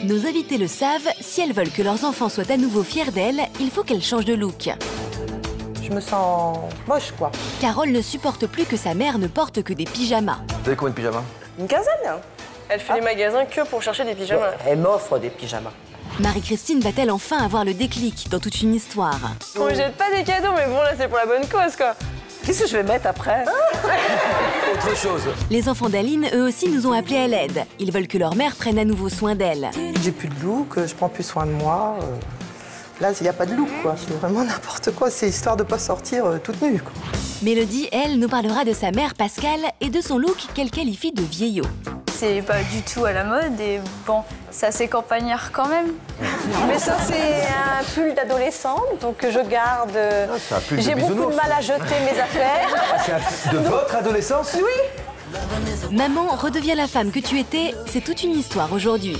Nos invités le savent, si elles veulent que leurs enfants soient à nouveau fiers d'elles, il faut qu'elles changent de look. Je me sens moche, quoi. Carole ne supporte plus que sa mère ne porte que des pyjamas. Vous avez combien de pyjamas? Une quinzaine. Elle fait les magasins que pour chercher des pyjamas. Elle m'offre des pyjamas. Marie-Christine va-t-elle enfin avoir le déclic dans toute une histoire? On ne jette pas des cadeaux, mais bon, là, c'est pour la bonne cause, quoi. Qu'est-ce que je vais mettre après? Autre chose. Les enfants d'Aline, eux aussi, nous ont appelés à l'aide. Ils veulent que leur mère prenne à nouveau soin d'elle. J'ai plus de look, je prends plus soin de moi. Là, il n'y a pas de look, quoi. C'est vraiment n'importe quoi. C'est histoire de pas sortir toute nue, quoi. Mélodie, elle, nous parlera de sa mère Pascale et de son look qu'elle qualifie de vieillot. C'est pas du tout à la mode et bon, c'est assez campagnard quand même. Mais ça, c'est un pull d'adolescente, donc je garde. J'ai beaucoup de mal à jeter mes affaires. C'est de votre adolescence? Oui. Maman redevient la femme que tu étais, c'est toute une histoire aujourd'hui.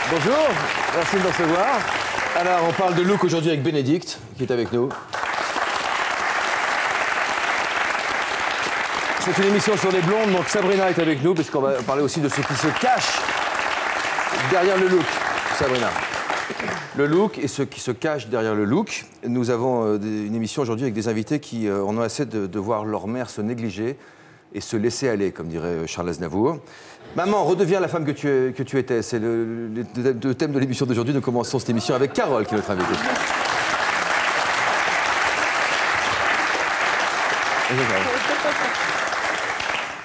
Bonjour, merci de me recevoir. Alors, on parle de look aujourd'hui avec Bénédicte, qui est avec nous. C'est une émission sur les blondes, donc Sabrina est avec nous, parce qu'on va parler aussi de ce qui se cache derrière le look. Sabrina. Le look et ce qui se cache derrière le look. Nous avons une émission aujourd'hui avec des invités qui en ont assez de voir leur mère se négliger et se laisser aller, comme dirait Charles Aznavour. Maman, redeviens la femme que tu étais. C'est le thème de l'émission d'aujourd'hui. Nous commençons cette émission avec Carole, qui est notre invitée.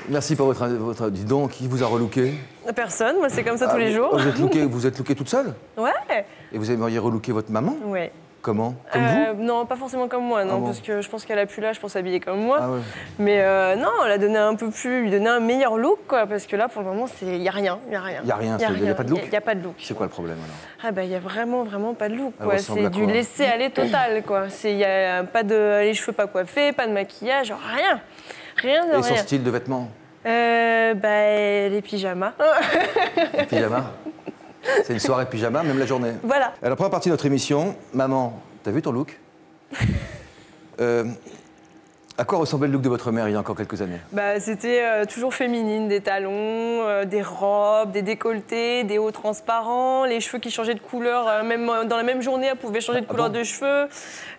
Merci pour votre... Dis donc, qui vous a relooké? Personne, moi, c'est comme ça tous les jours. Vous êtes lookée toute seule? Ouais. Et vous aimeriez relooker votre maman? Ouais. Comment? Comme vous? Non, pas forcément comme moi, non, Ah bon? parce que je pense qu'elle a plus l'âge pour s'habiller comme moi. Ah ouais. Mais non, elle a donné un peu plus, lui donner un meilleur look, quoi, parce que là, pour le moment, il n'y a rien, il n'y a rien. Il n'y a rien, il n'y a pas de look? Il n'y a pas de look. C'est quoi le problème alors? Ah bah, il n'y a vraiment pas de look, Elle quoi. ressemble à C'est du quoi? laisser aller total, quoi. Il n'y a pas de... les cheveux pas coiffés, pas de maquillage, rien. Rien de Et rien. son style de vêtements? Les pyjamas. Les pyjamas? C'est une soirée pyjama, même la journée? Voilà. Alors, première partie de notre émission, maman, t'as vu ton look? À quoi ressemblait le look de votre mère il y a encore quelques années? Bah, c'était toujours féminine, des talons, des robes, des décolletés, des hauts transparents, les cheveux qui changeaient de couleur, même dans la même journée, elle pouvait changer de couleur de cheveux.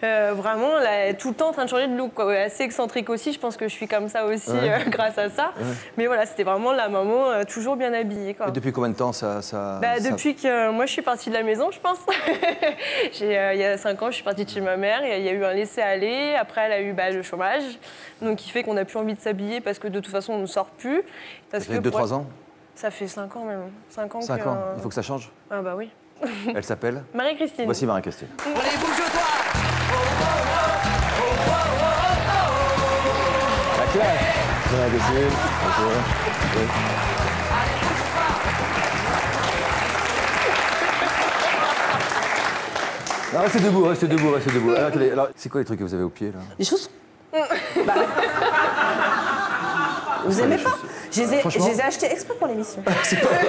Vraiment, elle est tout le temps en train de changer de look, quoi. Assez excentrique aussi, je pense que je suis comme ça aussi grâce à ça. Ouais. Mais voilà, c'était vraiment la maman toujours bien habillée, quoi. Et depuis combien de temps ça... Depuis que moi je suis partie de la maison, je pense. Il y a 5 ans, je suis partie de chez ma mère, il y a eu un laisser-aller, après elle a eu le chômage. Donc, qui fait qu'on n'a plus envie de s'habiller parce que de toute façon, on ne sort plus. Ça fait 2-3 ans? Ça fait 5 ans même. 5 ans. 5 ans. Il faut que ça change? Ah bah oui. Elle s'appelle? Marie-Christine. Voici Marie-Christine. Allez, bouge-toi! La classe! Marie-Christine. Oui. Non, restez debout, restez debout, restez debout. Alors, attendez, alors, c'est quoi les trucs que vous avez au pied, là? Les choses. Vous aimez pas? Je les ai achetés exprès pour l'émission. C'est pas vrai.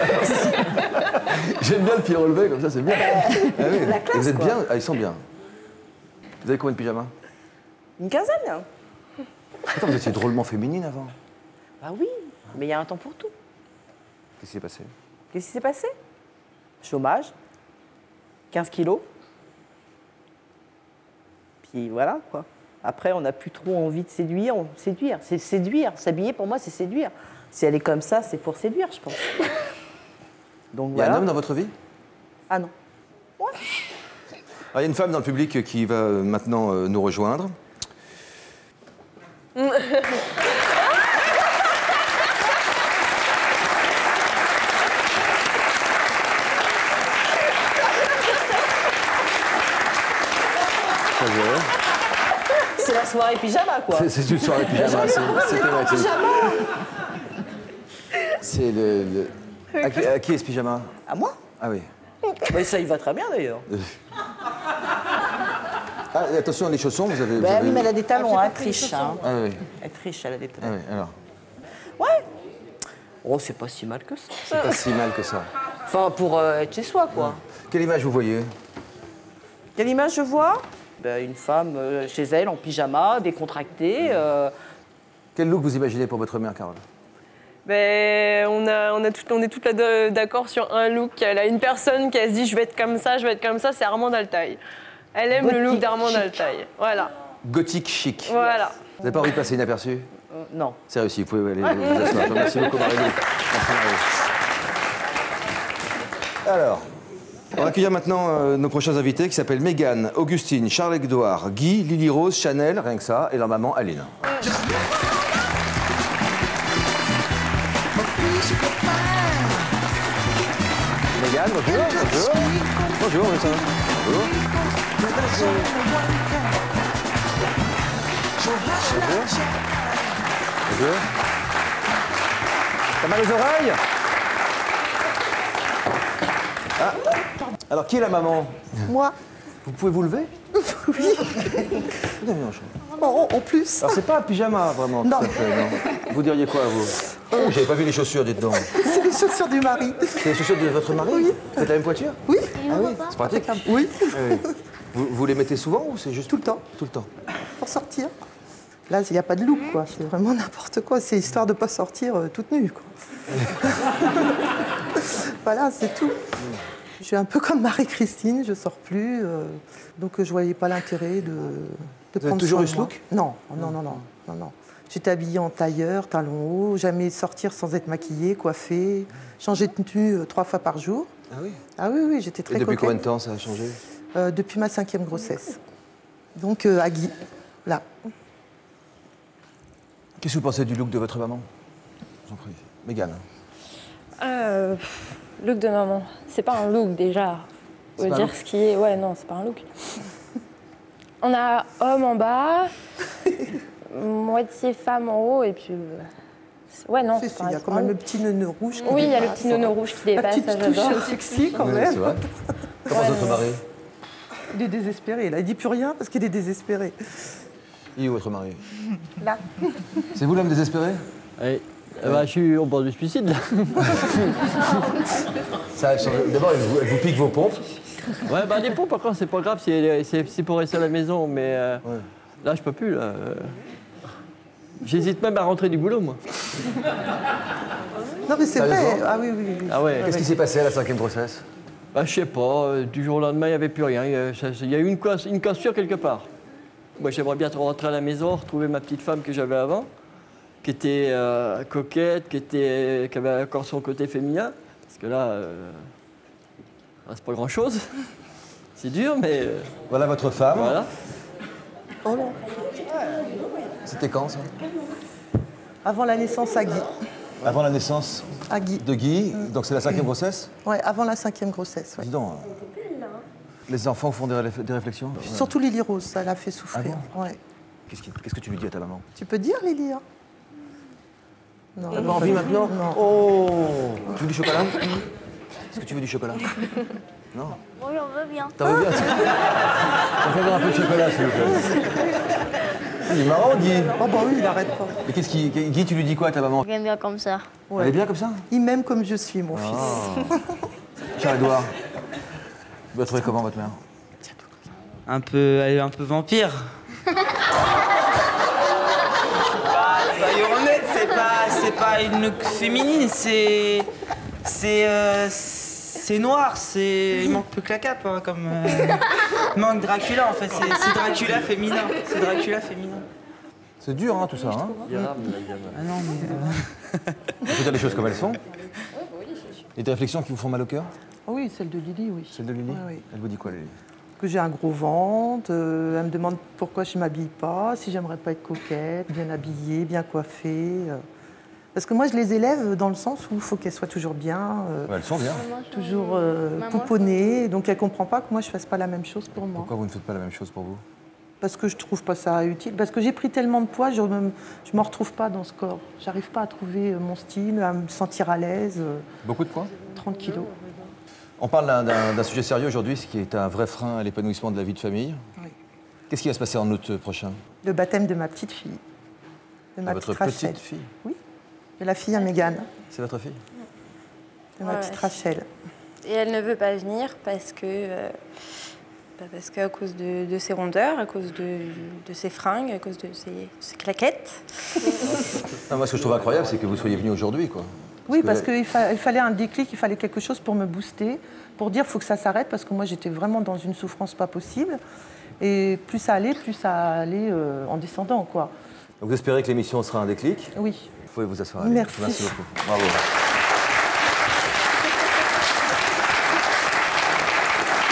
J'aime bien le pied relevé, comme ça, c'est bien. Ah oui. La classe, Et vous êtes quoi. bien? Ah, ils sont bien. Vous avez combien de pyjamas? Une quinzaine. Attends, vous étiez drôlement féminine avant. Bah oui, mais il y a un temps pour tout. Qu'est-ce qui s'est passé? Qu'est-ce qui s'est passé? Chômage, 15 kilos. Puis voilà, quoi. Après, on n'a plus trop envie de séduire. C'est séduire. S'habiller, pour moi, c'est séduire. Si elle est comme ça, c'est pour séduire, je pense. Donc, Il y a voilà. un homme dans votre vie? Ah non. Ouais. Alors, il y a une femme dans le public qui va maintenant nous rejoindre. C'est la soirée pyjama, quoi. C'est une soirée pyjama. C'est thématique. C'est le... À qui est ce pyjama? À moi? Ah oui. Mais ça, il va très bien, d'ailleurs. Ah, et attention, les chaussons, vous avez... Oui, mais elle a des talons, elle triche. Hein. Ah oui. Elle triche, elle a des talons. Ah oui, alors. Ouais. Oh, c'est pas si mal que ça. C'est pas si mal que ça. Enfin, pour être chez soi, quoi. Quelle image vous voyez? Quelle image je vois? Ben, une femme chez elle en pyjama, décontractée. Quel look vous imaginez pour votre mère, Carole? Ben, on est toutes là d'accord sur un look. Elle a une personne qui se dit je vais être comme ça, c'est Armande Altaï. Elle aime le look d'Armande Altaï. Voilà. Gothique chic. Voilà. Vous n'avez pas envie de passer inaperçu? Non. C'est réussi, vous pouvez aller vous asseoir. Merci beaucoup, Marie-Lou. Merci, Marie. Alors, on va accueillir maintenant nos prochains invités qui s'appellent Mégane, Augustine, Charles-Édouard, Guy, Lily Rose, Chanel, rien que ça, et leur maman Aline. Mégane, bonjour. Bonjour. Bonjour, Vincent. Bonjour. Bonjour. T'as mal aux oreilles? Ah. Alors, qui est la maman? Moi. Vous pouvez vous lever? Oui. Oh, en plus. Alors, c'est pas un pyjama, vraiment, Non. tout à fait, non. Vous diriez quoi, vous? Oh, j'avais pas vu les chaussures, dites donc. C'est les chaussures du mari. C'est les chaussures de votre mari? Oui. Vous faites la même voiture? Oui. Ah oui, c'est pratique. Oui. Oui. Vous les mettez souvent ou c'est juste Tout le temps. Tout le temps. Pour sortir. Là, il n'y a pas de look, quoi. C'est vraiment n'importe quoi. C'est histoire de ne pas sortir toute nue, quoi. Voilà, c'est tout. Je suis un peu comme Marie-Christine, je sors plus. Donc, je ne voyais pas l'intérêt de avez prendre toujours soin eu de ce moi. look? Non, non, non, non, non, non. J'étais habillée en tailleur, talons hauts, jamais sortir sans être maquillée, coiffée, changer de tenue 3 fois par jour. Ah oui? Ah oui, oui, j'étais très Et depuis coquette. combien de temps ça a changé? Depuis ma 5e grossesse. Donc, à Guy, là. Qu'est-ce que vous pensez du look de votre maman? Je vous en prie. Mégane. Look de maman. C'est pas un look déjà. C'est Faut pas un dire look ce qui est. Ouais, non, c'est pas un look. On a homme en bas, moitié femme en haut, et puis. Ouais, non, Si, c'est si, pas il y a c'est quand pas un même le look. petit nœud rouge qui Oui, il y a le dépasse. petit nœud rouge qui La dépasse, petite ça touche j'adore. sexy quand Oui, même. c'est vrai. Comment Ouais, votre non. mari? Il est désespéré. Là, il dit plus rien parce qu'il est désespéré. Il est où votre mari? Là. C'est vous l'homme désespéré? Oui. Bah, je suis au bord du suicide, là. Ça a changé. D'abord, elle vous pique vos pompes. Ouais, bah, les pompes, par contre, c'est pas grave, c'est pour rester à la maison, mais là, je peux plus, là. J'hésite même à rentrer du boulot, moi. Non, mais c'est vrai. Sérieusement? Ah oui, oui, oui. Ah ouais. Qu'est-ce qui s'est passé à la 5e grossesse? Bah, je sais pas, du jour au lendemain, il n'y avait plus rien. Il y a eu une cassure quelque part. Moi, j'aimerais bien rentrer à la maison, retrouver ma petite femme que j'avais avant, qui était coquette, qui avait encore son côté féminin. Parce que là, c'est pas grand-chose. C'est dur, mais Voilà votre femme. voilà. Oh là. C'était quand ça? Avant la naissance à Guy. Avant la naissance À Guy. de Guy. Donc c'est la 5e grossesse? Ouais, avant la 5e grossesse. Ouais. Dis donc. Les enfants font des réflexions? Surtout Lily Rose, ça l'a fait souffrir. Ouais. Qu'est-ce que tu lui dis à ta maman? Tu peux dire, Lily hein? Non. T'as pas envie maintenant? Non. Oh! Tu veux du chocolat? Est-ce que tu veux du chocolat? Non? Moi, j'en veux bien. T'en veux bien? On peut avoir un peu de chocolat, s'il vous plaît. Il est marrant, Guy. Oh bah oui, il n'arrête pas. Mais Guy, tu lui dis quoi à ta maman? J'aime bien comme ça. Elle est bien comme ça? Il m'aime comme je suis, mon fils. Charles-Édouard. Vous la trouvez comment, votre mère? Elle est un peu vampire. Soyons honnêtes, c'est pas une look féminine, c'est noir, il manque plus que la cape, hein, comme il manque Dracula en fait, c'est Dracula féminin, c'est Dracula féminin. C'est dur, hein, tout ça, hein? Ah non mais On peut dire les choses comme elles sont. Il y a des réflexions qui vous font mal au cœur? Oui, celle de Lily, oui. Celle de Lily? Ouais, oui. Elle vous dit quoi, Lily? Que j'ai un gros ventre, elle me demande pourquoi je ne m'habille pas, si j'aimerais pas être coquette, bien habillée, bien coiffée. Parce que moi, je les élève dans le sens où il faut qu'elles soient toujours bien, Ouais, elles sont bien. toujours pouponnées. Donc elle ne comprend pas que moi, je ne fasse pas la même chose pour moi. Pourquoi vous ne faites pas la même chose pour vous? Parce que je ne trouve pas ça utile. Parce que j'ai pris tellement de poids, je ne me retrouve pas dans ce corps. J'arrive pas à trouver mon style, à me sentir à l'aise. Beaucoup de poids? 30 kilos. On parle d'un sujet sérieux aujourd'hui, ce qui est un vrai frein à l'épanouissement de la vie de famille. Oui. Qu'est-ce qui va se passer en août prochain? Le baptême de ma petite fille. De ma Votre petite Rachel. petite fille? Oui. De la fille à Mégane. C'est votre fille? C'est ma petite Rachel. Et elle ne veut pas venir parce qu'à cause de ses rondeurs, à cause de ses fringues, à cause de ses claquettes. Non, moi, ce que je trouve incroyable, c'est que vous soyez venu aujourd'hui, quoi. Oui, parce qu'il fallait un déclic, il fallait quelque chose pour me booster, pour dire qu'il faut que ça s'arrête, parce que moi, j'étais vraiment dans une souffrance pas possible. Et plus ça allait en descendant, quoi. Donc vous espérez que l'émission sera un déclic? Oui. Vous pouvez vous asseoir. Merci. Merci beaucoup. Bravo.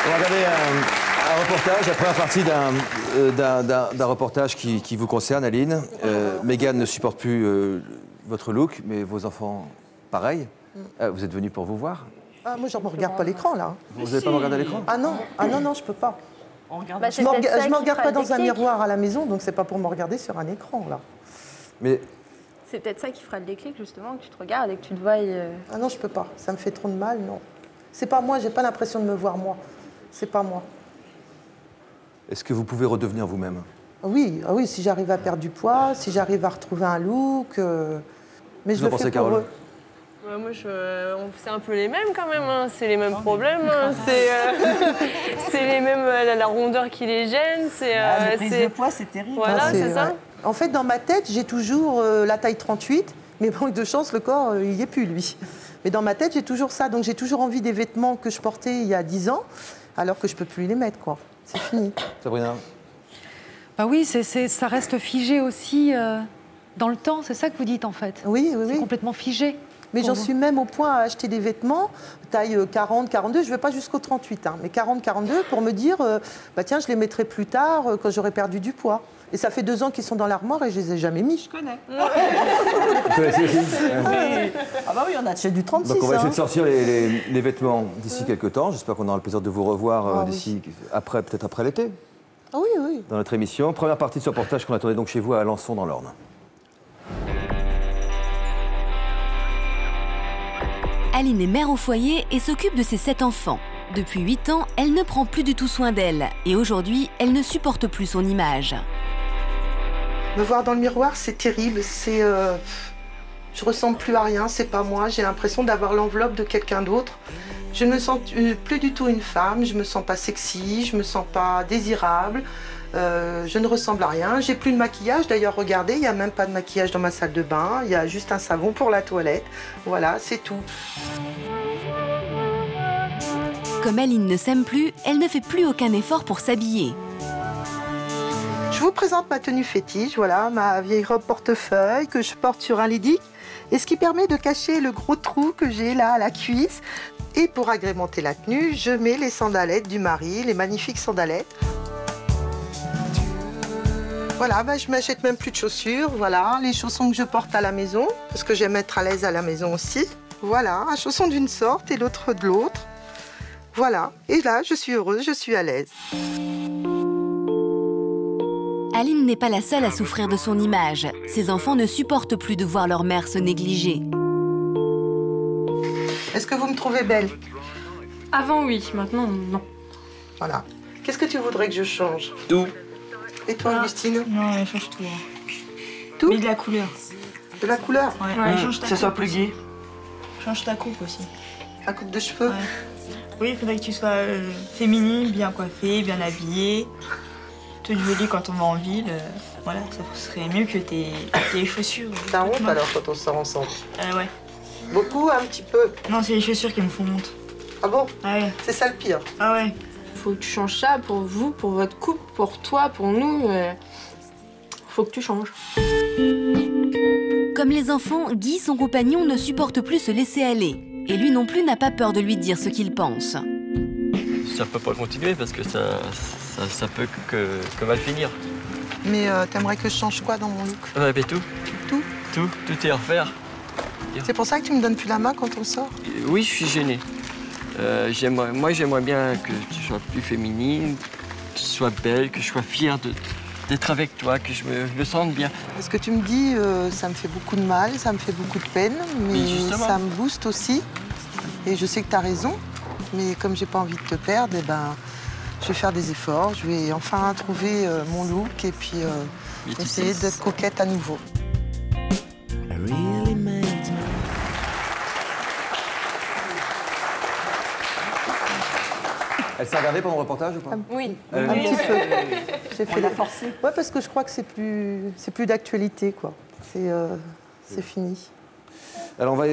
On va regarder un reportage, la première partie d'un reportage qui vous concerne, Aline. Mégane ne supporte plus votre look, mais vos enfants, pareil. Vous êtes venus pour vous voir? Moi, je ne me regarde pas l'écran, là. Vous n'allez pas me regarder à l'écran? Ah non, non, je peux pas. Je ne me regarde pas dans un miroir à la maison, donc c'est pas pour me regarder sur un écran, là. Mais... C'est peut-être ça qui fera le déclic, justement, que tu te regardes et que tu te vois... Ah non, je peux pas. Ça me fait trop de mal, non. C'est pas moi, j'ai pas l'impression de me voir moi. C'est pas moi. Est-ce que vous pouvez redevenir vous-même? Oui, si j'arrive à perdre du poids, si j'arrive à retrouver un look... Mais je le fais pour eux. Ouais, moi, c'est un peu les mêmes quand même, hein. C'est les mêmes problèmes, hein. C'est les mêmes, la rondeur qui les gêne. La prise de poids, c'est terrible. Voilà, c'est ça. Ouais. En fait, dans ma tête, j'ai toujours la taille 38, mais manque de chance, le corps, il n'y est plus, lui. Mais dans ma tête, j'ai toujours ça. Donc j'ai toujours envie des vêtements que je portais il y a 10 ans, alors que je ne peux plus les mettre, quoi. C'est fini. Sabrina? Bah oui, ça reste figé aussi dans le temps, c'est ça que vous dites, en fait? Oui. C'est complètement figé. Mais j'en suis même au point à acheter des vêtements, taille 40, 42, je ne vais pas jusqu'au 38, hein, mais 40, 42, pour me dire, tiens, je les mettrai plus tard, quand j'aurai perdu du poids. Et ça fait 2 ans qu'ils sont dans l'armoire et je les ai jamais mis. Je connais. Vous connaissez aussi? Ah bah oui, on a acheté du 36. Donc on va essayer de sortir les vêtements d'ici quelques temps. J'espère qu'on aura le plaisir de vous revoir d'ici, peut-être après l'été. Ah oui. Dans notre émission. Première partie de ce reportage qu'on attendait donc chez vous à Alençon dans l'Orne. Aline est mère au foyer et s'occupe de ses 7 enfants. Depuis 8 ans, elle ne prend plus du tout soin d'elle. Et aujourd'hui, elle ne supporte plus son image. Me voir dans le miroir, c'est terrible. Je ressemble plus à rien, c'est pas moi. J'ai l'impression d'avoir l'enveloppe de quelqu'un d'autre. Je ne me sens plus du tout une femme. Je me sens pas sexy, je me sens pas désirable. Je ne ressemble à rien. J'ai plus de maquillage. D'ailleurs, regardez, il n'y a même pas de maquillage dans ma salle de bain. Il y a juste un savon pour la toilette. Voilà, c'est tout. Comme Aline ne s'aime plus, elle ne fait plus aucun effort pour s'habiller. Je vous présente ma tenue fétiche, voilà, ma vieille robe portefeuille que je porte sur un legging et ce qui permet de cacher le gros trou que j'ai là à la cuisse. Et pour agrémenter la tenue, je mets les sandalettes du mari, les magnifiques sandalettes. Voilà, je m'achète même plus de chaussures, voilà, les chaussons que je porte à la maison, parce que j'aime être à l'aise à la maison aussi. Voilà, un chausson d'une sorte et l'autre de l'autre. Voilà, et là, je suis heureuse, je suis à l'aise. Aline n'est pas la seule à souffrir de son image. Ses enfants ne supportent plus de voir leur mère se négliger. Est-ce que vous me trouvez belle? Avant, oui. Maintenant, non. Voilà. Qu'est-ce que tu voudrais que je change? Tout. Et toi, Augustine? Non, elle change tout. Tout? Mais de la couleur. De la couleur? Ouais, change ta que ce soit plus gai. Change ta coupe aussi. La coupe de cheveux? Ouais. Oui, il faudrait que tu sois féminine, bien coiffée, bien habillée. Toute jolie quand on va en ville. Voilà, ça serait mieux que tes chaussures. T'as honte alors quand on sort ensemble? Ouais. Beaucoup, un petit peu? Non, c'est les chaussures qui me font honte. Ah bon? Ah ouais. C'est ça le pire? Ah ouais. Faut que tu changes ça pour vous, pour votre couple, pour toi, pour nous. Faut que tu changes. Comme les enfants, Guy, son compagnon, ne supporte plus se laisser aller. Et lui non plus n'a pas peur de lui dire ce qu'il pense. Ça peut pas continuer parce que ça peut que mal finir. Mais t'aimerais que je change quoi dans mon look? Ouais, mais tout. Tout? Tout est à refaire. C'est pour ça que tu me donnes plus la main quand on sort? Oui, je suis gêné. Moi, j'aimerais bien que tu sois plus féminine, que tu sois belle, que je sois fière d'être avec toi, que je me sente bien. Ce que tu me dis, ça me fait beaucoup de mal, ça me fait beaucoup de peine, mais ça me booste aussi. Et je sais que tu as raison, mais comme j'ai pas envie de te perdre, je vais faire des efforts, je vais enfin trouver mon look et puis essayer d'être coquette à nouveau. Elle s'est regardée pendant le reportage ou pas? Oui. Un petit peu. J'ai On l'a forcé. Ouais, parce que je crois que c'est plus d'actualité, quoi. C'est fini. Alors on va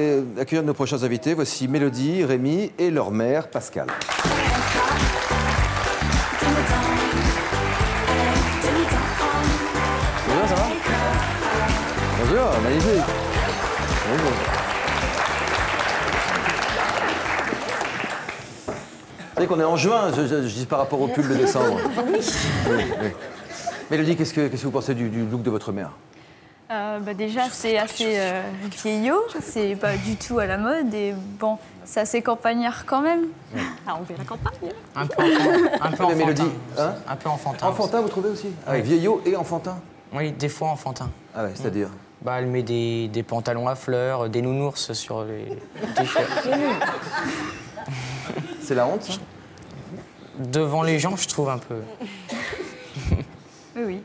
accueillir nos prochains invités. Voici Mélodie, Rémi et leur mère, Pascal. Bonjour, ça va? Bonjour, magnifique. Bonjour. Vous savez qu'on est en juin, je dis par rapport au pull de décembre. Oui. Mélodie, qu'est-ce que vous pensez du look de votre mère? Déjà, c'est assez vieillot, c'est pas du tout à la mode et bon, c'est assez campagnard quand même. Ah, on fait la campagne. Un peu enfantin. Mélodie, hein? Un peu enfantin. Enfantin, vous trouvez aussi? Ah, oui, vieillot et enfantin? Oui, des fois enfantin. Ah ouais, c'est-à-dire? Elle met des pantalons à fleurs, des nounours sur les t-shirts. C'est la honte, ça? Devant les gens, je trouve un peu. Oui.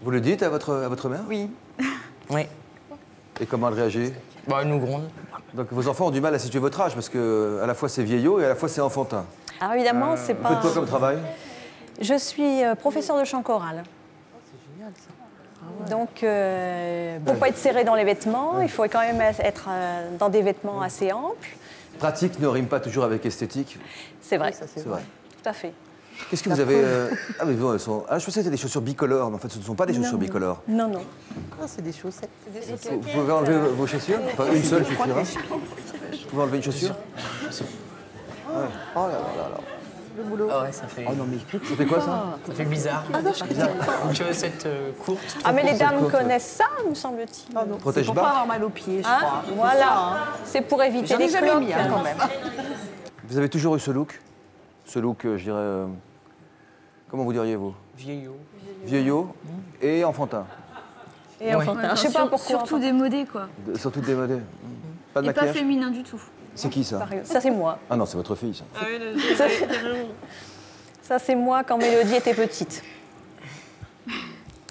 Vous le dites à votre mère? Oui. Oui. Et comment elle réagit? Elle nous gronde. Donc vos enfants ont du mal à situer votre âge parce que à la fois c'est vieillot et à la fois c'est enfantin. Alors évidemment, c'est Vous pas... faites quoi comme travail? Je suis professeure de chant choral. Donc, pour ne pas être serré dans les vêtements, il faut quand même être dans des vêtements assez amples. Pratique ne rime pas toujours avec esthétique. C'est vrai. C'est vrai. Tout à fait. Qu'est-ce que vous avez... Ah mais bon, elles sont... Ah, je pensais que c'était des chaussures bicolores, mais en fait ce ne sont pas des chaussures bicolores. Non, non. Ah, c'est des chaussettes. Vous pouvez enlever vos chaussures? Enfin, une seule suffira. Vous pouvez enlever une chaussure? Oh là là là là. Le boulot. Ah ouais, ça fait... Oh non, mais ça fait quoi ça? Ça fait bizarre. Une chaussette courte. Ah, mais les dames connaissent ça, me semble-t-il. Ah non. Protège Pour bas. pas avoir mal aux pieds, je Hein, crois. voilà. C'est pour éviter J'en ai les jamais cloques. mis, hein, quand même. Vous avez toujours eu ce look? Ce look, je dirais... Comment vous diriez-vous? Vieillot. Vieillot et enfantin. Et enfantin. Je sais pas pourquoi. Surtout démodé, quoi. Surtout démodé. Pas de Et pas maquillage? féminin du tout. C'est qui ça? Ça, c'est moi. Ah non, c'est votre fille ça. Ça, c'est moi quand Mélodie était petite.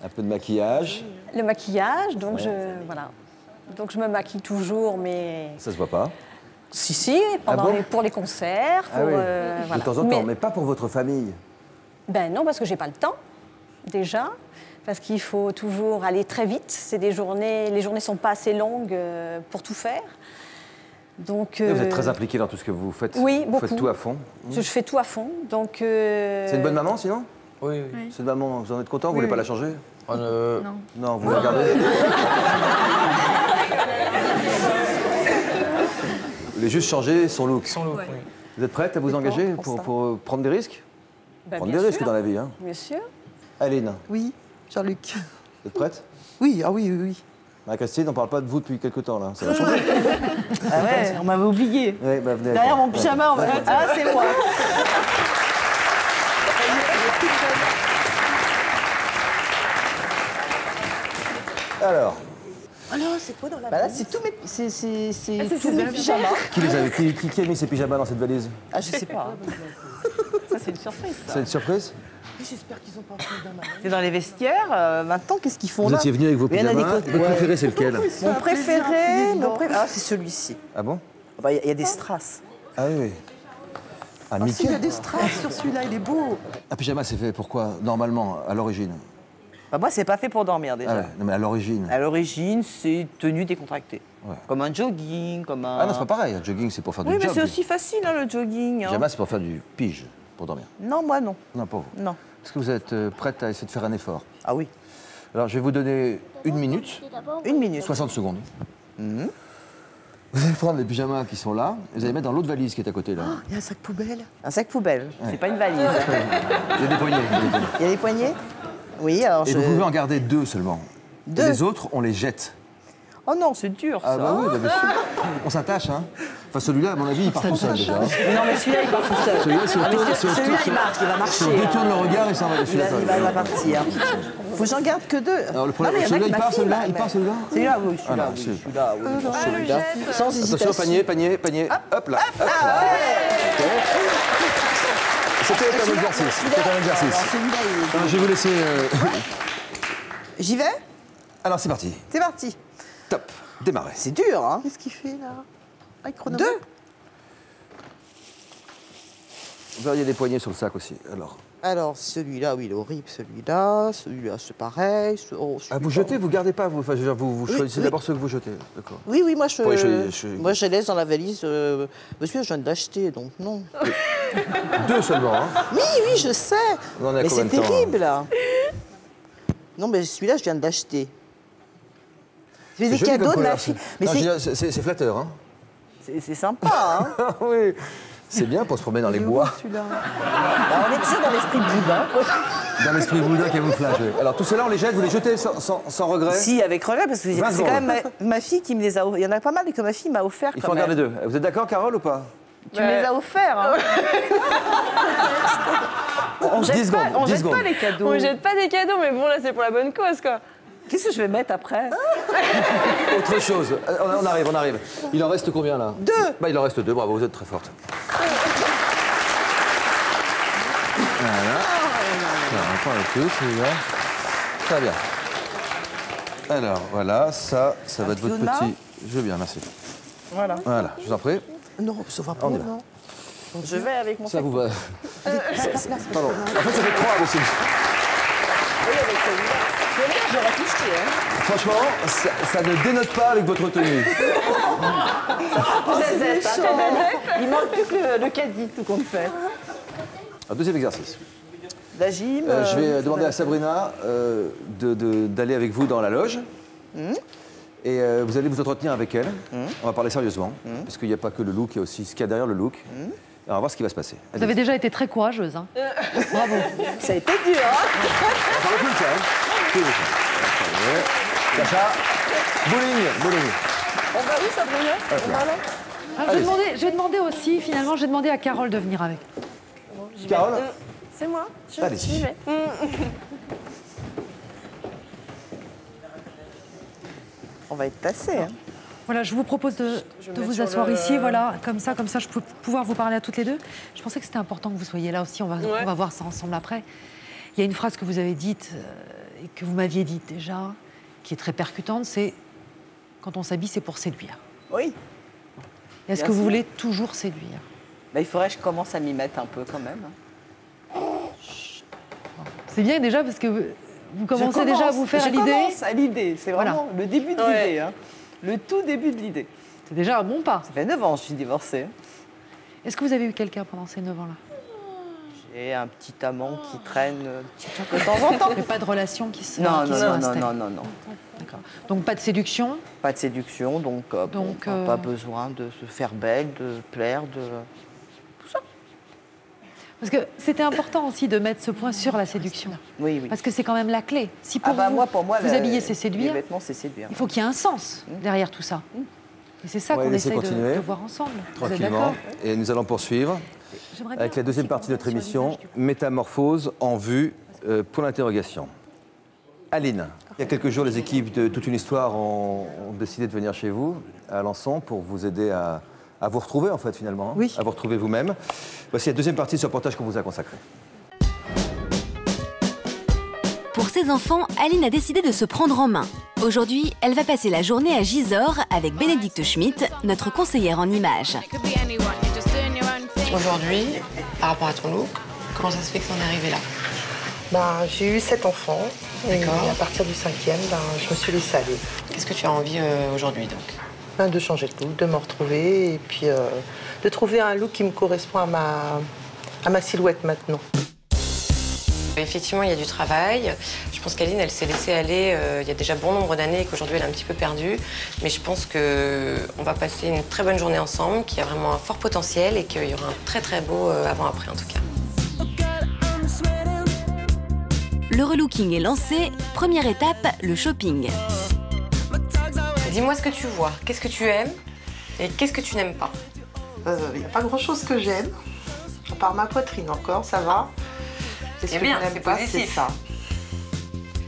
Un peu de maquillage. Le maquillage, donc voilà. Donc je me maquille toujours, mais... Ça se voit pas. Si, pour les concerts, pour, voilà. De temps en temps, mais pas pour votre famille. Ben non, parce que j'ai pas le temps, déjà. Parce qu'il faut toujours aller très vite. C'est des journées, les journées sont pas assez longues pour tout faire. Donc, Vous êtes très impliquée dans tout ce que vous faites. Oui, vous beaucoup. faites tout à fond. Je fais tout à fond. Donc, C'est une bonne maman sinon? Oui. C'est une maman, vous en êtes content? Vous voulez pas la changer? Non. Non, vous la gardez. Vous voulez juste changer son look. Son look, oui. Vous êtes prête à vous engager pour prendre des risques? Prendre des risques dans la vie, hein. Bien sûr. Aline, Oui, Jean-Luc. vous êtes prête? Oui, ah oui, oui, oui. Marie-Christine, on ne parle pas de vous depuis quelques temps là. Ça va changer. Ah ouais, on m'avait oublié. Ouais, bah, venez Derrière avec moi. mon pyjama, on va... Ah, c'est moi. Alors, Alors, c'est quoi dans la Bah là, valise? c'est tous mes tous mes pyjamas. qui a mis ses pyjamas dans cette valise? Ah, je sais pas. Ça, c'est une surprise. ça. C'est une surprise? J'espère qu'ils ont pas pris d'un mal. C'est dans les vestiaires. Maintenant, qu'est-ce qu'ils font Vous là? étiez venu avec vos Mais il y en a des pyjamas. côtés- Votre Ouais. préféré, c'est lequel? Mon préféré, ah, c'est celui-ci. Ah bon? Ah bah, il y a des strass. Ah oui. Ah, Ah, si, il y Mickey? a des strass sur celui-là, il est beau. Un pyjama, c'est fait pourquoi? Normalement, à l'origine. Bah, moi, c'est pas fait pour dormir déjà. Ah ouais, non mais à l'origine. À l'origine, c'est tenue décontractée. Ouais. Comme un jogging, comme un... Ah non, c'est pas pareil. Un jogging, c'est pour faire Oui, du mais job. c'est aussi facile, hein, le jogging. hein. Pyjama, c'est pour faire du pige, pour dormir. Non, moi, non. Non, pas vous. Non. Est-ce que vous êtes prête à essayer de faire un effort? Ah oui. Alors, je vais vous donner 1 minute, 1 minute. 60 secondes. Vous allez prendre les pyjamas qui sont là, et vous allez mettre dans l'autre valise qui est à côté là. Il y a un sac poubelle. Un sac poubelle. Ouais. C'est pas une valise. Il y a des poignées. il y a des poignées. Il y a des poignées? Oui, alors Et je... vous pouvez en garder 2 seulement. 2? Et les autres, on les jette. Oh non, c'est dur, ça. Ah bah oui, bah, bien sûr. On s'attache, hein. Enfin, celui-là, à mon avis, il part tout seul déjà. Non, mais celui-là, il part tout seul. Celui-là, si on Ah, mais tourne- celui-là, il marche, il va marcher. Si on détourne le regard, il s'en va. Il va partir. Faut que j'en garde que 2. Alors, le problème, Non, mais celui-là, il ma part, fille, celui-là, là, il mais- part, celui-là. Celui-là, oui, Ah non, celui-là, oui. c'est- Celui-là, oui. Celui-là. Sans hésitation. Attention, panier. Hop là. Hop là. C'était un exercice. C'était un exercice. Alors, celui-là, il est... Alors, je vais vous laisser. J'y vais? Alors, c'est parti. C'est parti. Top. Démarrez. C'est dur, hein? Qu'est-ce qu'il fait là? Ah, il chronomètre. 2. Là, il y a des poignées sur le sac aussi. Alors, celui-là, oui, il est horrible, celui-là. Celui-là, c'est pareil. Vous jetez, vous gardez pas, vous, enfin, je veux dire, vous choisissez oui. d'abord ceux que vous jetez. D'accord. Oui, moi, moi, je les laisse dans la valise. Monsieur, je viens d'acheter, donc non. 2 seulement, hein? Oui, je sais. Mais c'est terrible, là. Non, mais celui-là, je viens de l'acheter. C'est des cadeaux de ma fille. C'est flatteur, hein? C'est sympa, hein? Oui. C'est bien pour se promener dans les bois. On est toujours dans l'esprit boudin. Dans l'esprit boudin camouflage. Alors tout cela, on les jette, vous les jetez sans regret? Si, avec regret, parce que c'est quand même ma fille qui me les a offert. Il y en a pas mal que ma fille m'a offert. Il faut en garder 2. Vous êtes d'accord, Carole, ou pas? Tu me les as offerts, hein? On jette pas les cadeaux. On jette pas des cadeaux, mais bon, là, c'est pour la bonne cause, quoi. Qu'est-ce que je vais mettre après? Autre chose. On arrive. Il en reste combien, là? 2. Bah, il en reste 2, bravo, vous êtes très forte. Voilà. On prend le tout, celui-là. Très bien. Alors, voilà, ça va être votre petit... Je veux bien, merci. Voilà. Voilà, je vous en prie. Non, ça va pas, non. Je vais avec mon sac. Ça vous va. Pardon. En fait, ça fait 3 aussi. Oui, avec celui-là. Celui-là, j'aurais touché, hein. Franchement, ça ne dénote pas avec votre tenue. Il manque plus que le caddie, tout compte fait. Un deuxième exercice. La gym. Je vais demander à Sabrina d'aller avec vous dans la loge. Et vous allez vous entretenir avec elle. On va parler sérieusement, parce qu'il n'y a pas que le look, il y a aussi ce qu'il y a derrière le look. Et on va voir ce qui va se passer. Vous avez déjà été très courageuse. Hein. Bravo. Ça a été dur, hein. On parle plus de ça, hein. Sacha, bowling. On va où, Sabrina? On va là? Alors, je vais demander aussi, finalement, j'ai demandé à Carole de venir avec. Carole? C'est moi. Allez-y. J'y vais. On va être tassés, hein. Voilà, je vous propose de vous asseoir ici, voilà, comme ça, je peux pouvoir vous parler à toutes les deux. Je pensais que c'était important que vous soyez là aussi, on va voir ça ensemble après. Il y a une phrase que vous avez dite, et que vous m'aviez dite déjà, qui est très percutante, c'est « quand on s'habille, c'est pour séduire ». Oui. Est-ce que vous voulez toujours séduire? Il faudrait que je commence à m'y mettre un peu quand même. C'est bien déjà parce que vous commencez déjà à vous faire à l'idée. Je commence à l'idée, c'est vraiment le début de l'idée. Hein. Le tout début de l'idée. C'est déjà un bon pas. Ça fait 9 ans que je suis divorcée. Est-ce que vous avez eu quelqu'un pendant ces 9 ans-là? J'ai un petit amant qui traîne de temps en temps. Mais pas de relation qui se Non. D'accord. Donc pas de séduction? Pas de séduction, donc pas besoin de se faire belle, de plaire, de... tout ça. Parce que c'était important aussi de mettre ce point sur la séduction. Oui. Parce que c'est quand même la clé. Si pour moi, vous habiller, c'est séduire, les vêtements, c'est séduire. Il faut qu'il y ait un sens derrière tout ça. Et c'est ça qu'on essaye de voir ensemble. Tranquillement. Et nous allons poursuivre avec la deuxième partie de notre émission, Métamorphose en vue, pour l'interrogation. Aline, il y a quelques jours, les équipes de Toute une Histoire ont décidé de venir chez vous, à Alençon, pour vous aider à vous retrouver, en fait, finalement. Oui. À vous retrouver vous-même. Voici la deuxième partie de ce reportage qu'on vous a consacré. Pour ses enfants, Aline a décidé de se prendre en main. Aujourd'hui, elle va passer la journée à Gisors avec Bénédicte Schmitt, notre conseillère en images. Aujourd'hui, par rapport à ton look, comment ça se fait que t'en es arrivée là? J'ai eu 7 enfants. Et à partir du 5e, je me suis laissée aller. Qu'est-ce que tu as envie aujourd'hui donc? De changer de look, de me retrouver et puis de trouver un look qui me correspond à ma silhouette maintenant. Effectivement, il y a du travail. Je pense qu'Aline, elle s'est laissée aller il y a déjà bon nombre d'années et qu'aujourd'hui, elle est un petit peu perdue. Mais je pense qu'on va passer une très bonne journée ensemble, qu'il y a vraiment un fort potentiel et qu'il y aura un très très beau avant-après en tout cas. Le relooking est lancé. Première étape, le shopping. Dis-moi ce que tu vois. Qu'est-ce que tu aimes et qu'est-ce que tu n'aimes pas? Il n'y a pas grand-chose que j'aime. À part ma poitrine encore, ça va. C'est bien, c'est positif. Ça.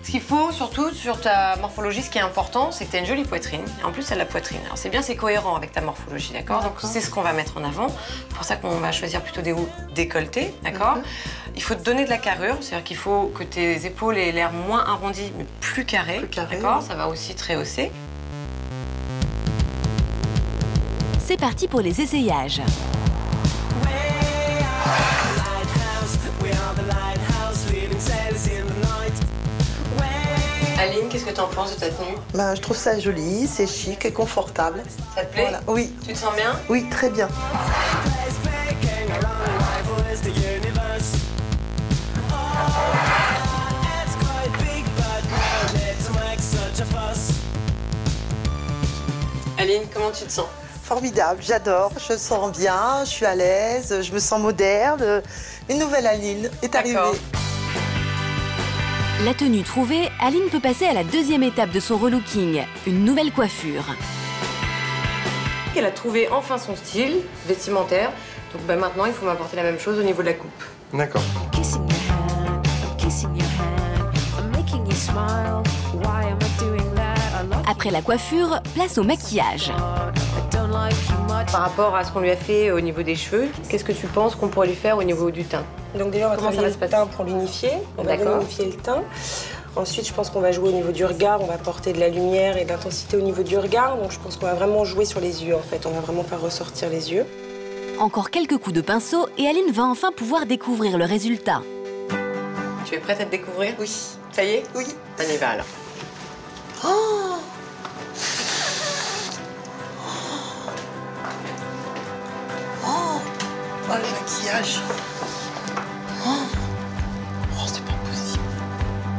Ce qu'il faut, surtout sur ta morphologie, ce qui est important, c'est que tu as une jolie poitrine. Et en plus, elle a la poitrine. Alors c'est bien, c'est cohérent avec ta morphologie, d'accord? Donc c'est ce qu'on va mettre en avant. C'est pour ça qu'on va choisir plutôt des hauts décolletés, d'accord? Il faut te donner de la carrure, c'est-à-dire qu'il faut que tes épaules aient l'air moins arrondies, mais plus carrées, d'accord? Ça va aussi te rehausser. C'est parti pour les essayages. que tu en penses de ta tenue? Bah, je trouve ça joli, c'est chic et confortable. Ça te plaît? Voilà. Oui. Tu te sens bien? Oui, très bien. Aline, comment tu te sens? Formidable, j'adore, je me sens bien, je suis à l'aise, je me sens moderne. Une nouvelle Aline est arrivée. La tenue trouvée, Aline peut passer à la deuxième étape de son relooking, une nouvelle coiffure. Elle a trouvé enfin son style vestimentaire. Donc maintenant, il faut m'apporter la même chose au niveau de la coupe. D'accord. Après la coiffure, place au maquillage. Par rapport à ce qu'on lui a fait au niveau des cheveux, qu'est-ce que tu penses qu'on pourrait lui faire au niveau du teint? Donc déjà, on va Comment ça travailler va se le teint pour l'unifier. On va D'accord. unifier le teint. Ensuite, je pense qu'on va jouer au niveau du regard. On va apporter de la lumière et de l'intensité au niveau du regard. Donc je pense qu'on va vraiment jouer sur les yeux, en fait. On va vraiment faire ressortir les yeux. Encore quelques coups de pinceau et Aline va enfin pouvoir découvrir le résultat. Tu es prête à te découvrir? Oui. Ça y est? Oui. On y va alors. Oh, oh, le maquillage. Oh, c'est pas possible.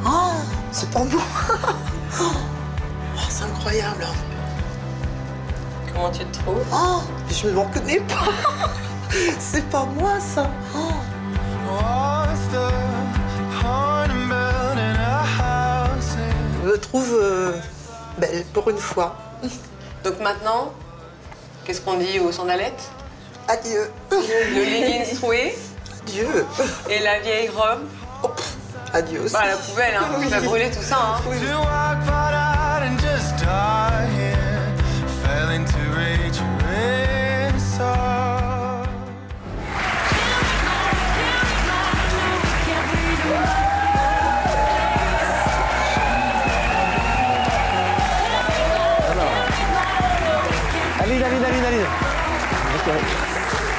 Oh, c'est pas beau. Oh, c'est incroyable. Comment tu te trouves? Oh, je me reconnais pas. C'est pas moi, ça. Oh. Je me trouve belle pour une fois. Donc maintenant, qu'est-ce qu'on dit aux sandalettes? Adieu. Le leggings troué. Dieu. Et la vieille robe. Oh, adieu aussi. Bah, la poubelle, hein. Tu vas brûler tout ça, hein. Oui. Aline.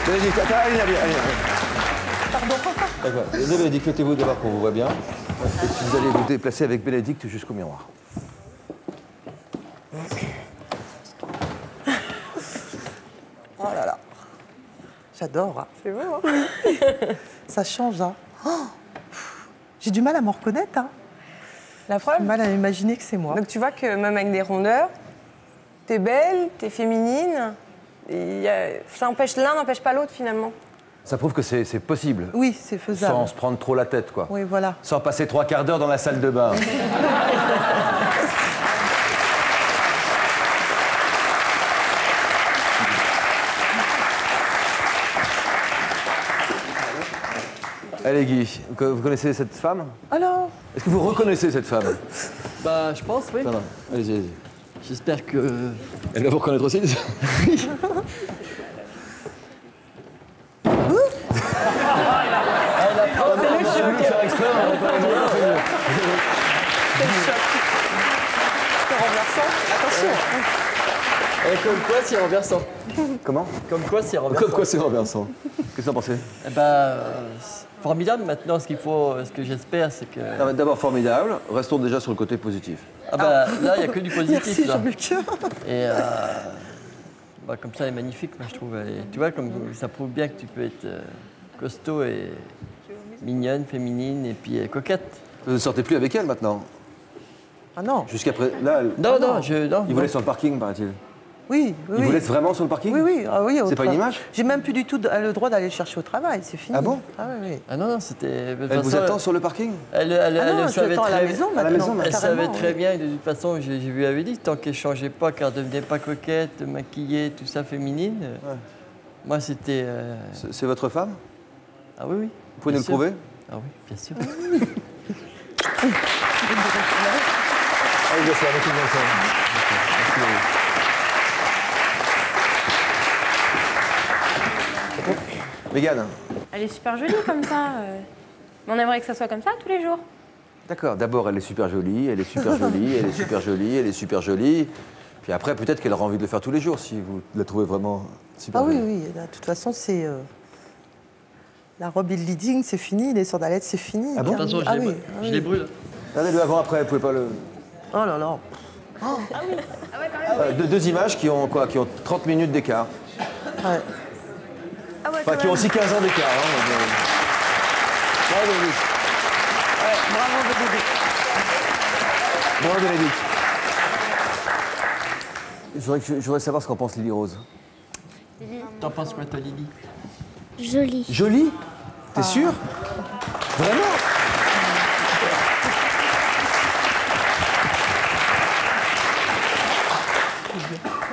Bénédicte, attends, Aline. Pardon. D'accord. Désolé, Bénédicte, mettez-vous d'abord qu'on vous voit bien. Et puis vous allez vous déplacer avec Bénédicte jusqu'au miroir. Oh là là. J'adore. Hein. C'est beau, hein? Ça change. Hein. Oh. J'ai du mal à m'en reconnaître. Hein. La preuve? J'ai du mal à imaginer que c'est moi. Donc tu vois que même avec des rondeurs, t'es belle, t'es féminine. L'un n'empêche pas l'autre finalement. Ça prouve que c'est possible. Oui, c'est faisable. Sans se prendre trop la tête, quoi. Oui, voilà. Sans passer 3 quarts d'heure dans la salle de bain. Allez, Guy, vous connaissez cette femme? Alors? Est-ce que vous reconnaissez cette femme? Bah, je pense, oui. Pardon. Allez-y. J'espère que... Elle va vous reconnaître aussi? J'ai voulu faire exprès. C'est renversant. Attention. Et comme quoi, c'est renversant. Comment? Comme quoi, c'est renversant. Comme quoi, c'est renversant. Qu'est-ce que vous en pensez? Eh ben, formidable. Maintenant, ce que j'espère, c'est que... Non, mais d'abord, formidable. Restons déjà sur le côté positif. Ah bah, là, il n'y a que du positif. Merci, là. Jean-Luc. Et bah, comme ça, elle est magnifique, moi, je trouve. Tu vois, comme ça prouve bien que tu peux être costaud et mignonne, féminine et puis coquette. Vous ne sortez plus avec elle maintenant? Ah non. Jusqu'après... Là, Non. il vous laisse sur le parking, paraît-il. Oui. Il vous laisse vraiment sur le parking? Oui. Ah, oui, c'est pas une image? J'ai même plus du tout le droit d'aller le chercher au travail, c'est fini. Ah bon? Ah oui. Ah non, c'était... Elle vous attend sur le parking? Elle non, savait à la très maison bien. maintenant. Elle savait carrément, très oui. bien, et de toute façon, je lui avais dit, tant qu'elle ne changeait pas, qu'elle ne devenait pas coquette, maquillée, tout ça, féminine, moi, c'était... C'est votre femme? Ah oui. Vous pouvez nous le prouver? Ah oui, bien sûr. Allez, bien sûr, mettez-vous ensemble. Mégane. Elle est super jolie comme ça. On aimerait que ça soit comme ça tous les jours. D'accord, d'abord elle est super jolie, elle est super jolie, elle est super jolie, elle est super jolie. Puis après, peut-être qu'elle aura envie de le faire tous les jours si vous la trouvez vraiment super Ah jolie. oui. De toute façon, c'est... La robe et le leading, c'est fini. Les sandalettes, c'est fini. Ah bon? De toute façon, je les brûle. Regardez-le avant, après, vous pouvez pas le... Oh là là. Deux images qui ont 30 minutes d'écart. Ouais. Enfin, qui ont aussi 15 ans d'écart. Hein. Bravo, Bénédicte. Ouais, bravo, Bénédicte. Bravo, Bénédicte. Je voudrais savoir ce qu'en pense Lily Rose. T'en penses quoi, toi, Lily? Joli. Joli? T'es sûr? Vraiment?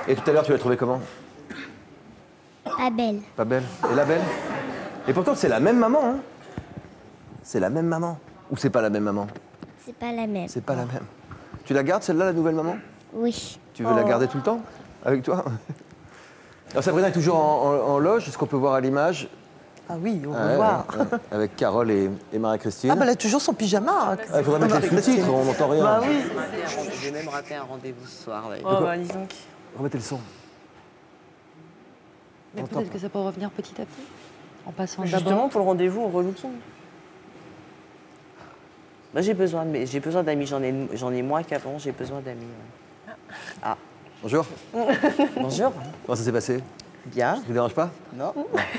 Et tout à l'heure, tu l'as trouvée comment? Pas belle. Pas belle? Et la belle? Et pourtant, c'est la même maman, hein? C'est la même maman. Ou c'est pas la même maman? C'est pas la même. C'est pas la même. Tu la gardes, celle-là, la nouvelle maman? Oui. Tu veux la garder tout le temps? Avec toi? Alors, Sabrina est toujours en loge, est-ce qu'on peut voir à l'image? Ah oui, on peut voir. Avec Carole et Marie-Christine. Ah bah elle a toujours son pyjama. Il faudrait mettre les sous-titres, on n'entend rien. Bah oui. J'ai même raté un rendez-vous ce soir. Là. Oh bah dis donc. Remettez le son. Mais peut-être que ça peut revenir petit à petit, en passant Justement, d'abord. pour le rendez-vous, en relooking. Bah, j'ai besoin d'amis, j'en ai moins qu'avant, j'ai besoin d'amis. Ouais. Ah. Bonjour. Bonjour. Comment ça s'est passé? Bien. Ça ne vous dérange pas? Non.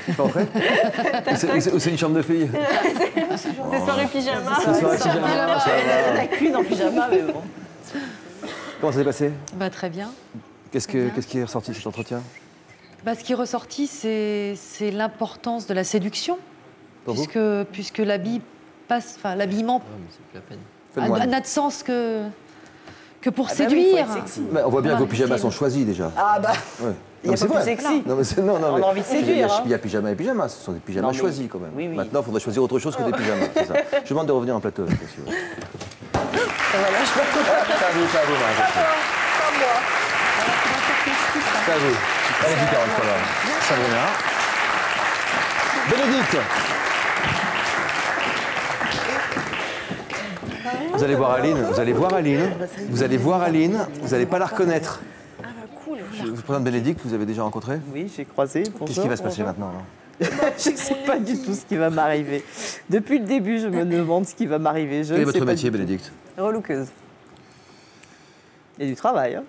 Tu peux rentrer? Ou c'est une chambre de filles? C'est soirée pyjama. C'est soirée pyjama. Elle a qu'une en pyjama, mais bon. Comment ça s'est passé? Bah, très bien. Qu'est-ce qui est ressorti de cet entretien? Bah, ce qui est ressorti, c'est l'importance de la séduction, Pour vous puisque l'habillement n'a de sens que pour séduire. On voit bien que vos pyjamas sont choisis déjà. Ah bah, ouais. il n'y a pas plus sexy. Non, mais On a envie de séduire. Il y a pyjama et pyjama, ce sont des pyjamas choisis quand même. Oui, oui. Maintenant, il faudrait choisir autre chose que des pyjamas, c'est ça. Je demande de revenir en plateau, bien sûr. Voilà, je peux C'est à vous, Marie. C'est à vous. Allez-y, Carole, voilà. Sabrina. Bénédicte. Vous allez voir Aline, vous n'allez pas la reconnaître. Ah bah cool. Je vous présente Bénédicte, vous avez déjà rencontré? Oui, j'ai croisé. Qu'est-ce qui va se passer maintenant là? Je ne sais pas du tout ce qui va m'arriver. Depuis le début, je me demande ce qui va m'arriver. Quel est votre métier, Bénédicte? Relookeuse. Il y a du travail. Hein.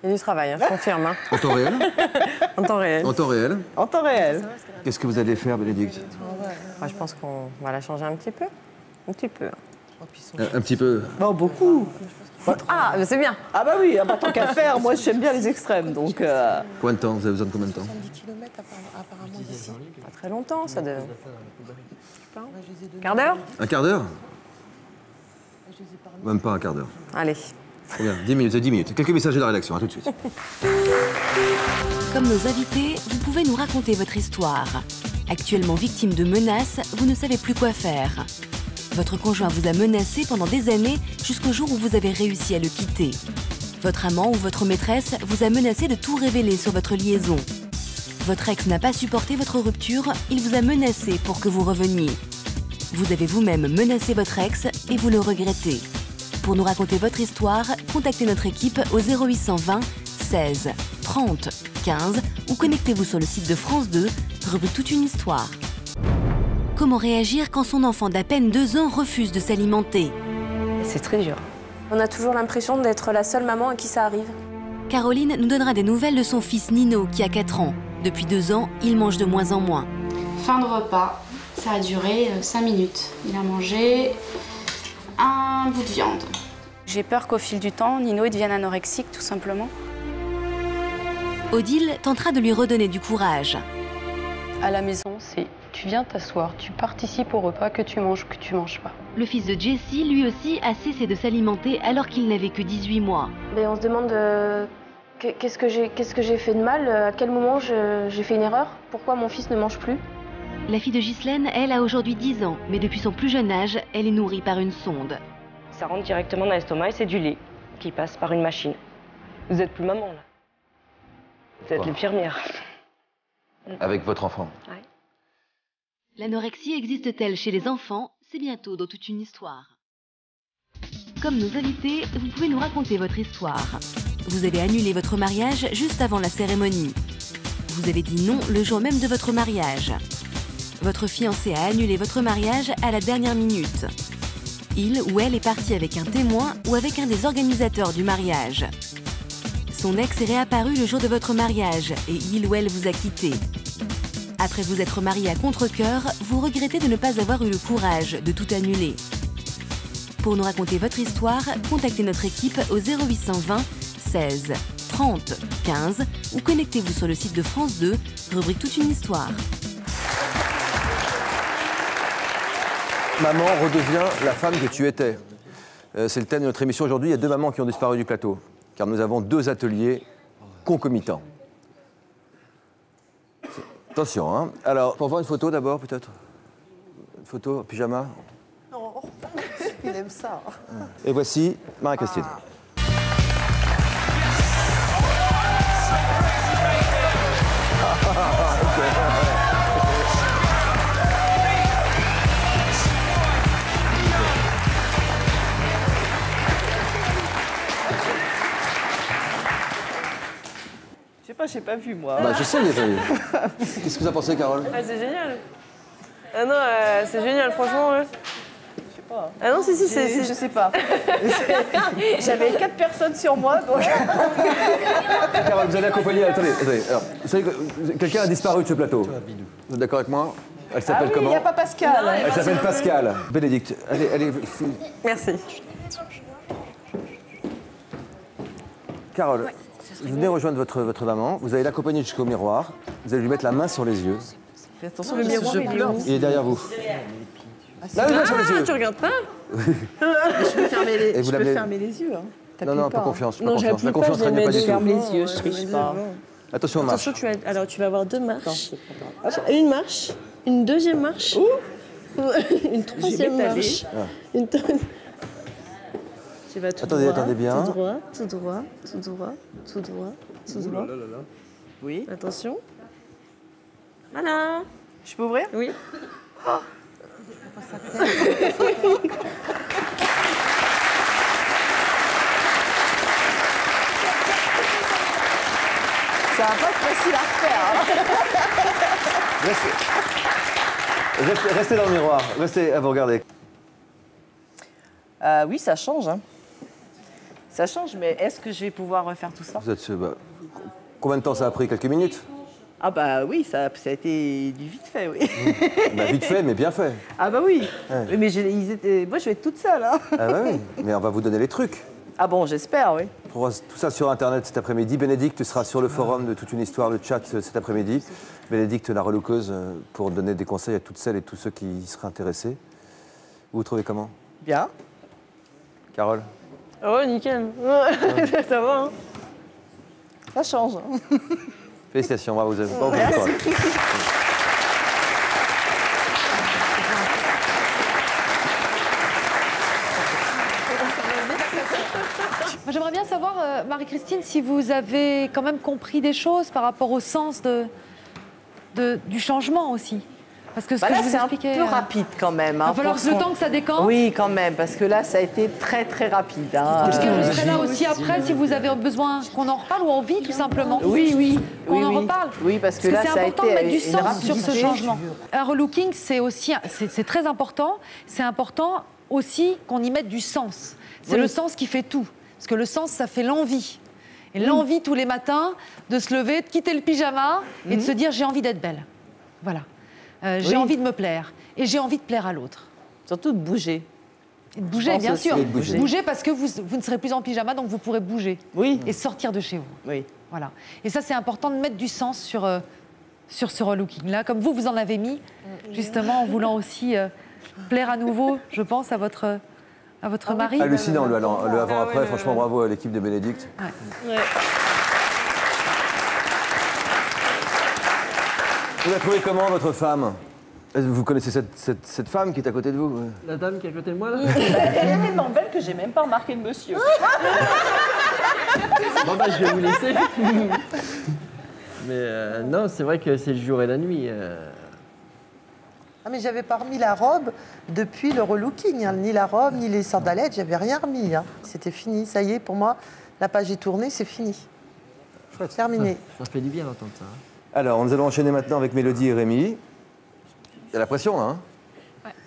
Il y a du travail, hein, je confirme. Hein. En temps réel? En temps réel. En temps réel? En temps réel. Qu'est-ce que vous allez faire, Bénédicte? Moi, je pense qu'on va la changer un petit peu. Un petit peu. Un petit peu. Non, beaucoup. Ah, mais c'est bien. Ah bah oui, tant qu'à faire, moi j'aime bien les extrêmes. Donc, Combien de temps? Vous avez besoin de combien de temps? 70 km apparemment d'ici. Pas très longtemps, ça de... Quart d'heure? Un quart d'heure? Même pas un quart d'heure. Allez. Combien? 10 minutes, c'est 10 minutes. Quelques messages de la rédaction, à tout de suite. Comme nos invités, vous pouvez nous raconter votre histoire. Actuellement victime de menaces, vous ne savez plus quoi faire. Votre conjoint vous a menacé pendant des années jusqu'au jour où vous avez réussi à le quitter. Votre amant ou votre maîtresse vous a menacé de tout révéler sur votre liaison. Votre ex n'a pas supporté votre rupture, il vous a menacé pour que vous reveniez. Vous avez vous-même menacé votre ex et vous le regrettez. Pour nous raconter votre histoire, contactez notre équipe au 0820 16 30 15 ou connectez-vous sur le site de France 2, rubrique Toute une histoire. Comment réagir quand son enfant d'à peine 2 ans refuse de s'alimenter? C'est très dur. On a toujours l'impression d'être la seule maman à qui ça arrive. Caroline nous donnera des nouvelles de son fils Nino qui a 4 ans. Depuis 2 ans, il mange de moins en moins. Fin de repas, ça a duré 5 minutes. Il a mangé un bout de viande. J'ai peur qu'au fil du temps, Nino il devienne anorexique tout simplement. Odile tentera de lui redonner du courage. À la maison, c'est tu viens t'asseoir, tu participes au repas, que tu manges ou que tu manges pas. Le fils de Jessie, lui aussi, a cessé de s'alimenter alors qu'il n'avait que 18 mois. Mais on se demande qu'est-ce que j'ai fait de mal, à quel moment j'ai fait une erreur, pourquoi mon fils ne mange plus. La fille de Ghislaine, elle, a aujourd'hui 10 ans, mais depuis son plus jeune âge, elle est nourrie par une sonde. Ça rentre directement dans l'estomac et c'est du lait qui passe par une machine. Vous n'êtes plus maman, là. Vous êtes l'infirmière. Avec votre enfant? Ouais. L'anorexie existe-t-elle chez les enfants? C'est bientôt dans Toute une histoire. Comme nos invités, vous pouvez nous raconter votre histoire. Vous avez annulé votre mariage juste avant la cérémonie. Vous avez dit non le jour même de votre mariage. Votre fiancé a annulé votre mariage à la dernière minute. Il ou elle est parti avec un témoin ou avec un des organisateurs du mariage. Son ex est réapparu le jour de votre mariage et il ou elle vous a quitté. Après vous être marié à contre-cœur, vous regrettez de ne pas avoir eu le courage de tout annuler. Pour nous raconter votre histoire, contactez notre équipe au 0820 16 30 15 ou connectez-vous sur le site de France 2, rubrique Toute une histoire. Maman redevient la femme que tu étais. C'est le thème de notre émission aujourd'hui. Il y a 2 mamans qui ont disparu du plateau, car nous avons 2 ateliers concomitants. Attention, hein. Alors, pour voir une photo d'abord, peut-être. Une photo, pyjama. Non, il aime ça. Et voici Marie-Christine. Je sais pas, j'ai pas vu moi. Bah, je sais, il pas vu. Qu'est-ce que vous en pensez, Carole? Ah, c'est génial. Ah non, c'est génial, franchement. Ouais. Je sais pas. Ah non, si, c'est. Je sais pas. J'avais 4 personnes sur moi, donc. Carole, vous allez accompagner. Attendez. Alors, vous savez que quelqu'un a disparu de ce plateau. Vous êtes d'accord avec moi? Elle s'appelle comment? Il n'y a pas Pascal. Elle s'appelle Pascal. Bénédicte, allez. Merci. Carole, vous venez rejoindre votre maman. Vous allez l'accompagner jusqu'au miroir. Vous allez lui mettre la main sur les yeux. Fais attention, le miroir, Il est derrière vous. Là, sur les yeux. Tu regardes pas? Je peux fermer les yeux. Hein. Non, pas confiance. Non, j'appuie la confiance pas, ne pas du tout. Je ferme les yeux, je triche pas. Attention aux marches. Alors, tu vas avoir 2 marches. Une marche, une deuxième marche, une troisième marche. Tu vas tout droit. Attendez bien. Tout droit. Oui. Attention. Voilà. Je peux ouvrir? Oui. Oh. Ça va pas être facile à refaire. Restez dans le miroir. Restez à vous regarder. Oui, ça change. Hein. Ça change, mais est-ce que je vais pouvoir refaire tout ça? Vous êtes combien de temps ça a pris? Quelques minutes? Ah bah oui, ça a été du vite fait, oui. Bah, vite fait, mais bien fait. Ah bah oui. Ouais. Mais moi, je vais être toute seule. Hein. Ah bah oui, mais on va vous donner les trucs. Ah bon, j'espère, oui. On voit tout ça sur Internet cet après-midi. Bénédicte sera sur le forum de Toute une histoire, le chat cet après-midi. Bénédicte, la relookeuse, pour donner des conseils à toutes celles et tous ceux qui y seraient intéressés. Vous vous trouvez comment? Bien. Carole? Oh, nickel. Ça va, hein? Ça change. Félicitations, bravo, vous avez pas Merci. J'aimerais bien savoir, Marie-Christine, si vous avez quand même compris des choses par rapport au sens du changement aussi. Parce que ce que là, je vous c'est expliquais, un peu rapide quand même. Il va falloir le temps que ça décante. Oui, quand même, parce que là, ça a été très, très rapide. Hein. Parce que je serai là aussi après si vous avez besoin qu'on en reparle ou envie tout simplement. Oui. Qu'on en reparle. Oui, parce que là, c'est ça a important de été mettre du une sens sur ce rapidité. changement. Un relooking, c'est aussi, c'est très important. C'est important aussi qu'on y mette du sens. C'est le sens qui fait tout. Parce que le sens, ça fait l'envie. Et l'envie tous les matins de se lever, de quitter le pyjama et de se dire j'ai envie d'être belle. Voilà. J'ai envie de me plaire et j'ai envie de plaire à l'autre. Surtout de bouger. Et de bouger, bien sûr. Bouger. Bouger parce que vous ne serez plus en pyjama, donc vous pourrez bouger. Oui. Et sortir de chez vous. Oui. Voilà. Et ça, c'est important de mettre du sens sur ce relooking-là, comme vous en avez mis, justement, en voulant aussi plaire à nouveau, je pense, à votre mari. Hallucinant, le avant-après. Franchement, bravo à l'équipe de Bénédicte. Ouais. Vous la trouvez comment, votre femme? Vous connaissez cette femme qui est à côté de vous? La dame qui est à côté de moi, là? Elle est tellement belle que j'ai même pas remarqué le monsieur. Bon, bah, je vais vous laisser. Mais non, c'est vrai que c'est le jour et la nuit. Ah, mais j'avais pas remis la robe depuis le relooking. Hein. Ni la robe, ni les sandalettes, j'avais rien remis. Hein. C'était fini. Ça y est, pour moi, la page est tournée, c'est fini. Terminé. Ça fait du bien d'entendre ça. Hein. Alors, nous allons enchaîner maintenant avec Mélodie et Rémi. Il y a la pression, là, hein?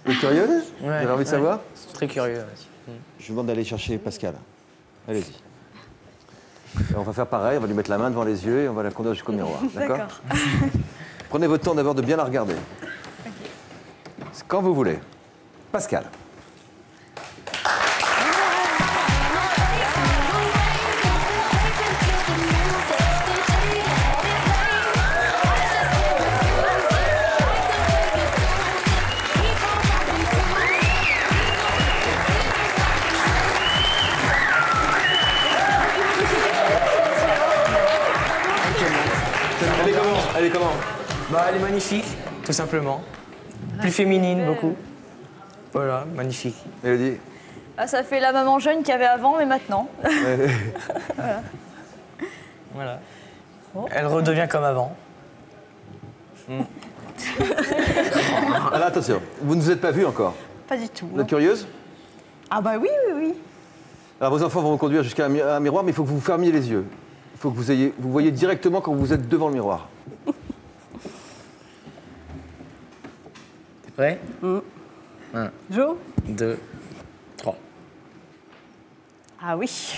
Vous êtes curieux? Vous Ouais, avez envie de savoir? Très curieux. Je vous demande d'aller chercher Pascal. Allez-y. Et on va faire pareil, on va lui mettre la main devant les yeux et on va la conduire jusqu'au miroir. D'accord? Prenez votre temps d'abord de bien la regarder. Quand vous voulez. Pascal. Elle est comment? Bah, elle est magnifique, tout simplement. Plus féminine, beaucoup. Voilà, magnifique. Élodie? Ah, ça fait la maman jeune qu'il y avait avant, mais maintenant. Voilà. Voilà. Elle redevient comme avant. Alors attention, vous ne vous êtes pas vus encore. Pas du tout. Vous êtes curieuse? Ah bah oui, oui, oui. Alors vos enfants vont vous conduire jusqu'à un miroir, mais il faut que vous fermiez les yeux. Il faut que vous voyez directement quand vous êtes devant le miroir. T'es prêt? 1, Jo? 2, 3. Ah oui.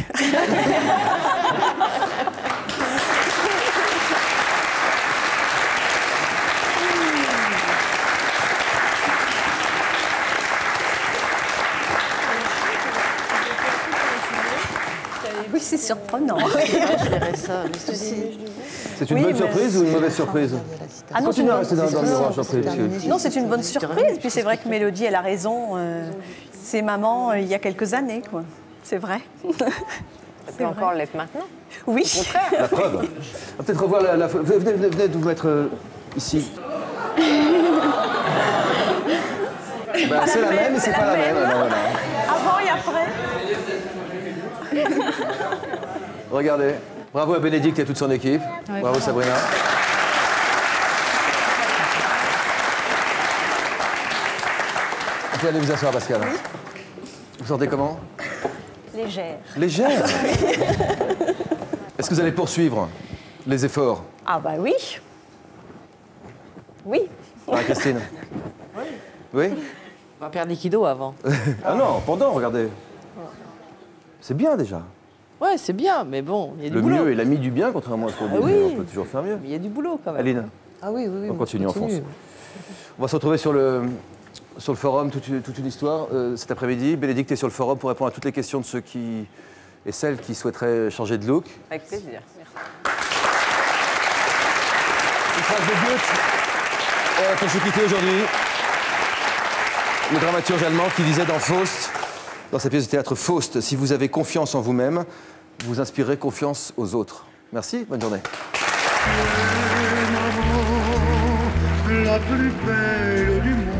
Oui, c'est surprenant. Je dirais ça. C'est une bonne surprise ou une mauvaise surprise? Ah non, continuez à rester dans le miroir, j'en prie. Non, c'est une bonne surprise. Puis c'est vrai que Mélodie, elle a raison. C'est maman il y a quelques années, quoi. C'est vrai. Ça peut encore l'être maintenant. Oui. Au contraire. La preuve. On va peut-être revoir la... Venez de vous mettre ici. Ben, c'est la même, mais c'est pas la même. Alors, voilà. Avant et après. Regardez. Bravo à Bénédicte et à toute son équipe. Ouais, bravo Sabrina. Vous pouvez aller vous asseoir, Pascal. Oui. Vous sentez comment? Légère. Légère. Est-ce que vous allez poursuivre les efforts? Ah bah oui. Oui. Christine? Oui. On va perdre des kilos avant. Ah non, pendant, regardez. C'est bien déjà. Ouais, c'est bien, mais bon, il y a du Le boulot. mieux est l'ami du bien, contrairement à ce qu'on dit. Ah oui. On peut toujours faire mieux. Mais il y a du boulot quand même. Aline? Ah oui, oui, oui. On continue en France. On va se retrouver sur le forum, toute une histoire, cet après-midi. Bénédicte est sur le forum pour répondre à toutes les questions de ceux qui et celles qui souhaiteraient changer de look. Avec plaisir. Merci. Une phrase de Goethe pour se quitter aujourd'hui. Le dramaturge allemand qui disait dans Faust, dans sa pièce de théâtre Faust, si vous avez confiance en vous-même, vous inspirerez confiance aux autres. Merci, bonne journée. La plus belle du monde.